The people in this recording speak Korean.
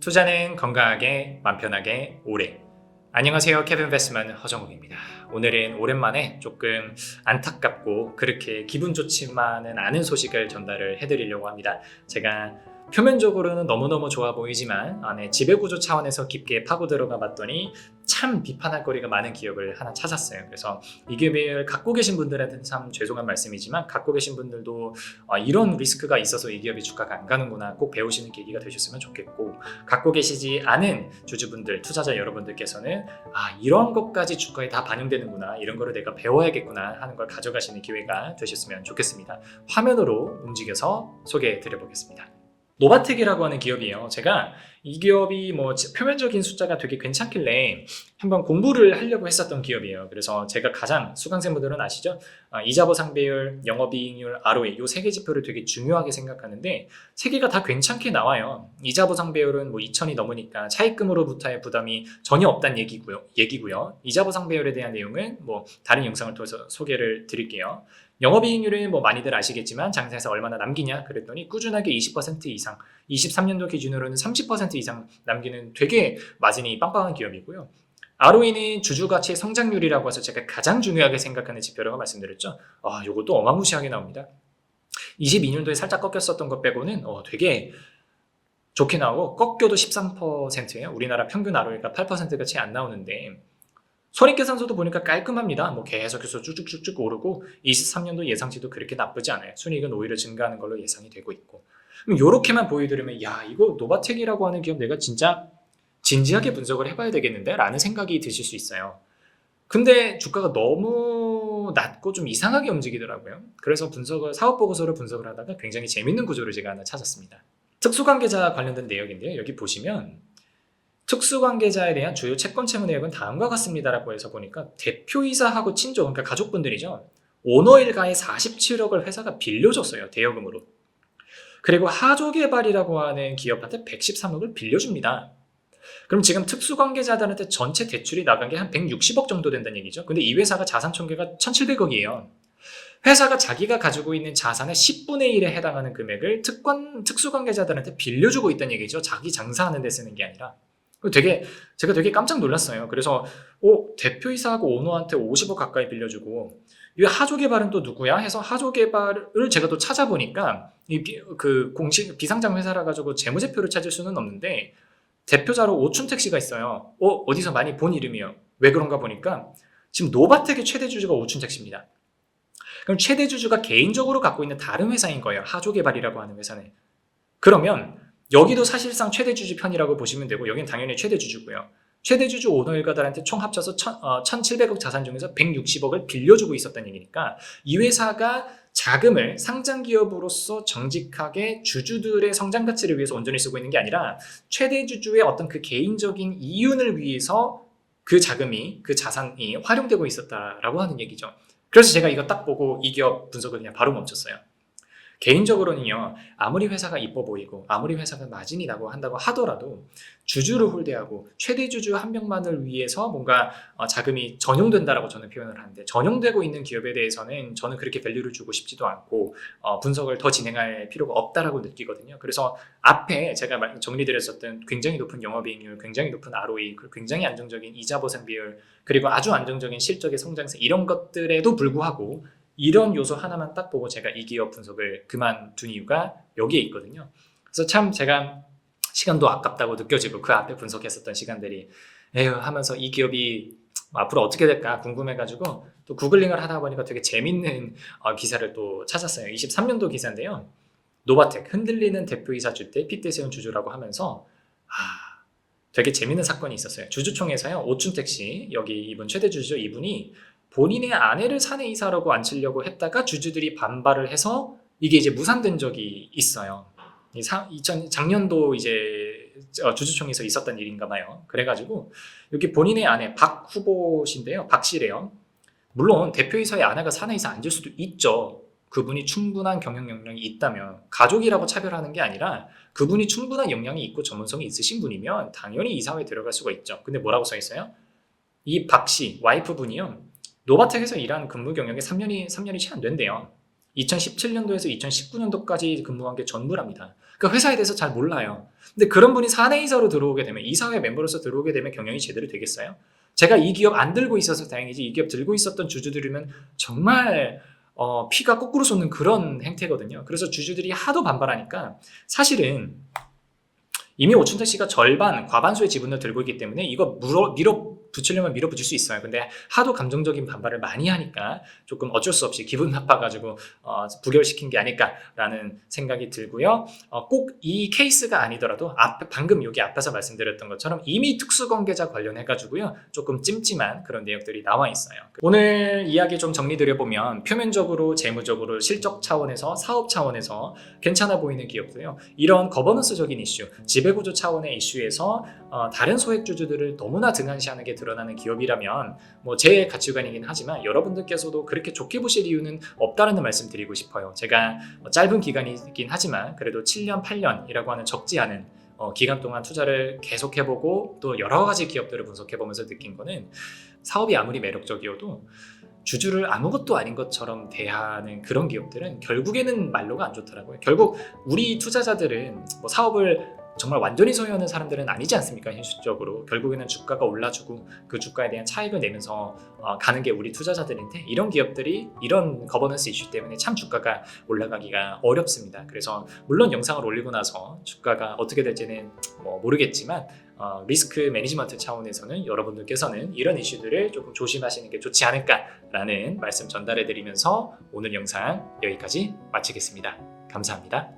투자는 건강하게, 맘 편하게, 오래. 안녕하세요. 캡인베스트먼 허정욱입니다. 오늘은 오랜만에 조금 안타깝고 그렇게 기분 좋지만은 않은 소식을 전달을 해드리려고 합니다. 제가 표면적으로는 너무너무 좋아 보이지만 안에 지배구조 차원에서 깊게 파고 들어가 봤더니 참 비판할 거리가 많은 기업을 하나 찾았어요. 그래서 이 기업을 갖고 계신 분들한테는 참 죄송한 말씀이지만 갖고 계신 분들도 이런 리스크가 있어서 이 기업이 주가가 안 가는구나 꼭 배우시는 계기가 되셨으면 좋겠고, 갖고 계시지 않은 주주분들, 투자자 여러분들께서는 이런 것까지 주가에 다 반영되는구나, 이런 거를 내가 배워야겠구나 하는 걸 가져가시는 기회가 되셨으면 좋겠습니다. 화면으로 움직여서 소개해 드려 보겠습니다. 노바텍이라고 하는 기업이에요. 제가 이 기업이 표면적인 숫자가 되게 괜찮길래 한번 공부를 하려고 했었던 기업이에요. 그래서 제가 가장 수강생분들은 아시죠? 이자 보상 배율, 영업이익률, ROE 이 세 개 지표를 되게 중요하게 생각하는데 세 개가 다 괜찮게 나와요. 이자 보상 배율은 2천이 넘으니까 차입금으로부터의 부담이 전혀 없다는 얘기고요. 이자 보상 배율에 대한 내용은 다른 영상을 통해서 소개를 드릴게요. 영업이익률은 많이들 아시겠지만 장사에서 얼마나 남기냐 그랬더니 꾸준하게 20% 이상, 23년도 기준으로는 30% 이상 남기는 되게 마진이 빵빵한 기업이고요. ROE는 주주가치의 성장률이라고 해서 제가 가장 중요하게 생각하는 지표라고 말씀드렸죠. 이것도 어마무시하게 나옵니다. 22년도에 살짝 꺾였었던 것 빼고는 되게 좋게 나오고, 꺾여도 13%예요. 우리나라 평균 ROE가 8%가 채 안 나오는데 손익계산서도 보니까 깔끔합니다. 계속해서 쭉쭉쭉쭉 오르고 23년도 예상치도 그렇게 나쁘지 않아요. 순이익은 오히려 증가하는 걸로 예상이 되고 있고. 이렇게만 보여드리면 이거 노바텍이라고 하는 기업 내가 진짜 진지하게 분석을 해봐야 되겠는데? 라는 생각이 드실 수 있어요. 근데 주가가 너무 낮고 좀 이상하게 움직이더라고요. 그래서 사업보고서를 분석을 하다가 굉장히 재밌는 구조를 제가 하나 찾았습니다. 특수관계자 관련된 내역인데요. 여기 보시면 특수관계자에 대한 주요 채권채무 내역은 다음과 같습니다라고 해서 보니까 대표이사하고 친족, 그러니까 가족분들이죠. 오너 일가의 47억을 회사가 빌려줬어요. 대여금으로. 그리고 하조개발이라고 하는 기업한테 113억을 빌려줍니다. 그럼 지금 특수관계자들한테 전체 대출이 나간 게 한 160억 정도 된다는 얘기죠. 근데 이 회사가 자산 총계가 1,700억이에요. 회사가 자기가 가지고 있는 자산의 10분의 1에 해당하는 금액을 특수관계자들한테 빌려주고 있다는 얘기죠. 자기 장사하는 데 쓰는 게 아니라. 제가 되게 깜짝 놀랐어요. 그래서 대표이사하고 오너한테 50억 가까이 빌려주고, 이 하조개발은 또 누구야? 해서 하조개발을 제가 또 찾아보니까 공식 비상장 회사라 가지고 재무제표를 찾을 수는 없는데 대표자로 오춘택 씨가 있어요. 어디서 많이 본 이름이에요. 왜 그런가 보니까 지금 노바텍의 최대 주주가 오춘택 씨입니다. 그럼 최대 주주가 개인적으로 갖고 있는 다른 회사인 거예요. 하조개발이라고 하는 회사는. 그러면 여기도 사실상 최대 주주 편이라고 보시면 되고, 여기는 당연히 최대 주주고요. 최대 주주 오너 일가들한테 총 합쳐서 1,700억 자산 중에서 160억을 빌려주고 있었다는 얘기니까 이 회사가 자금을 상장 기업으로서 정직하게 주주들의 성장 가치를 위해서 온전히 쓰고 있는 게 아니라 최대 주주의 어떤 그 개인적인 이윤을 위해서 그 자산이 활용되고 있었다라고 하는 얘기죠. 그래서 제가 이거 딱 보고 이 기업 분석을 그냥 바로 멈췄어요. 개인적으로는요, 아무리 회사가 이뻐 보이고 아무리 회사가 마진이 나고 한다고 하더라도 주주를 홀대하고 최대 주주 한 명만을 위해서 뭔가 자금이 전용된다라고 저는 표현을 하는데, 전용되고 있는 기업에 대해서는 저는 그렇게 밸류를 주고 싶지도 않고 분석을 더 진행할 필요가 없다라고 느끼거든요. 그래서 앞에 제가 정리드렸었던 굉장히 높은 영업이익률, 굉장히 높은 ROE, 그리고 굉장히 안정적인 이자 보상 비율, 그리고 아주 안정적인 실적의 성장세, 이런 것들에도 불구하고 이런 요소 하나만 딱 보고 제가 이 기업 분석을 그만둔 이유가 여기에 있거든요. 그래서 참 제가 시간도 아깝다고 느껴지고 그 앞에 분석했었던 시간들이 하면서 이 기업이 앞으로 어떻게 될까 궁금해가지고 또 구글링을 하다 보니까 되게 재밌는 기사를 또 찾았어요. 23년도 기사인데요. 노바텍 흔들리는 대표이사 주택 핏대 세운 주주라고 하면서 되게 재밌는 사건이 있었어요. 주주총회에서요, 오춘택 씨, 여기 이분 최대 주주죠. 이분이 본인의 아내를 사내이사라고 앉히려고 했다가 주주들이 반발을 해서 이게 이제 무산된 적이 있어요. 작년도 이제 주주총회에서 있었던 일인가 봐요. 그래가지고 여기 본인의 아내 박 후보신데요. 박 씨래요. 물론 대표이사의 아내가 사내이사 앉을 수도 있죠. 그분이 충분한 경영 역량이 있다면. 가족이라고 차별하는 게 아니라 그분이 충분한 역량이 있고 전문성이 있으신 분이면 당연히 이사회에 들어갈 수가 있죠. 근데 뭐라고 써 있어요? 이 박 씨, 와이프분이요, 노바텍에서 일한 근무 경력이 3년이 채 안 된대요. 2017년도에서 2019년도까지 근무한 게 전부랍니다. 그러니까 회사에 대해서 잘 몰라요. 근데 그런 분이 사내이사로 들어오게 되면, 이사회 멤버로서 들어오게 되면 경영이 제대로 되겠어요? 제가 이 기업 안 들고 있어서 다행이지, 이 기업 들고 있었던 주주들이면 정말 피가 거꾸로 솟는 그런 행태거든요. 그래서 주주들이 하도 반발하니까 사실은 이미 오춘탁 씨가 절반, 과반수의 지분을 들고 있기 때문에 이거 밀어붙이려면 밀어붙일 수 있어요. 근데 하도 감정적인 반발을 많이 하니까 조금 어쩔 수 없이 기분 나빠가지고 부결시킨 게 아닐까라는 생각이 들고요. 꼭 이 케이스가 아니더라도 방금 여기 앞에서 말씀드렸던 것처럼 이미 특수관계자 관련해가지고요. 조금 찜찜한 그런 내용들이 나와 있어요. 오늘 이야기 좀 정리드려보면 표면적으로, 재무적으로, 실적 차원에서, 사업 차원에서 괜찮아 보이는 기업도요. 이런 거버넌스적인 이슈, 지배구조 차원의 이슈에서 다른 소액주주들을 너무나 등한시하는 게 드러나는 기업이라면 제 가치관이긴 하지만 여러분들께서도 그렇게 좋게 보실 이유는 없다는 말씀 드리고 싶어요. 제가 짧은 기간이긴 하지만 그래도 7년, 8년이라고 하는 적지 않은 기간 동안 투자를 계속해보고 또 여러 가지 기업들을 분석해보면서 느낀 거는 사업이 아무리 매력적이어도 주주를 아무것도 아닌 것처럼 대하는 그런 기업들은 결국에는 말로가 안 좋더라고요. 결국 우리 투자자들은 사업을 정말 완전히 소유하는 사람들은 아니지 않습니까? 현실적으로 결국에는 주가가 올라주고 그 주가에 대한 차익을 내면서 가는 게 우리 투자자들인데, 이런 기업들이 이런 거버넌스 이슈 때문에 참 주가가 올라가기가 어렵습니다. 그래서 물론 영상을 올리고 나서 주가가 어떻게 될지는 모르겠지만 리스크 매니지먼트 차원에서는 여러분들께서는 이런 이슈들을 조금 조심하시는 게 좋지 않을까라는 말씀 전달해 드리면서 오늘 영상 여기까지 마치겠습니다. 감사합니다.